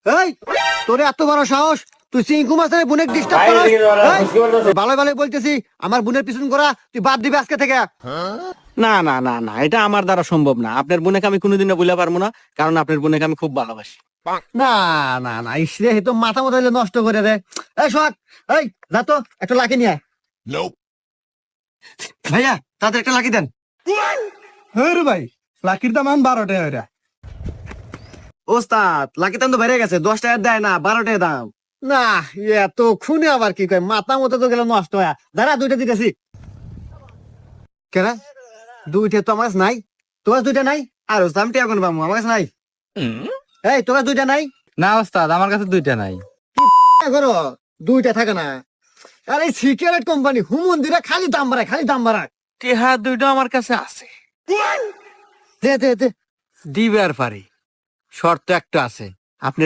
এই তোরে এত বড় সাহস, তুই চিঙ্কু মাছের বোনের ডিস্টার্ব করিস। ভালো ভালো বলতেছি, আমার বোনের পিছন করা তুই বাদ দিবি আজকে থেকে। না না না না, এটা আমার দ্বারা সম্ভব না। আপনার বোনকে আমি কোনোদিনও ভুলে পারবো না, কারণ আপনার বোনকে আমি খুব ভালোবাসি। না না না, ইসরে তো মাথা মতো নষ্ট করে রে। এই সোহাগ, এই যা তো একটা লাকি নিয়ে আয়। ভাইয়া তাদের একটা লাকি দেন। হ্যাঁ রে ভাই, লাকির দাম 12 টাকা হইরা। ওস্তাদ লাকি দাম তো বেড়ে গেছে, 10 টাকার দেয় না, 12 টাকা দাম। না এত খুনে আবার কি কয়, মাথা মতো তো গেল নষ্ট হয়ে। দাঁড়া দুইটা দিতেছি। কেনা দুইটা তো আমার কাছে নাই, তোমার দুইটা নাই? আর দামটি এখন পাবো, আমার কাছে নাই। এই তোমার দুইটা নাই? না ওস্তাদ, আমার কাছে 2টা নাই। করো দুইটা থাকে না। আরে সিগারেট কোম্পানি হুমন্দিরা খালি দাম বাড়ায়, খালি দাম বাড়ায়। টেহা দুইটা আমার কাছে আছে, দে দে দে। দিবার পারি, শর্ত একটা আছে।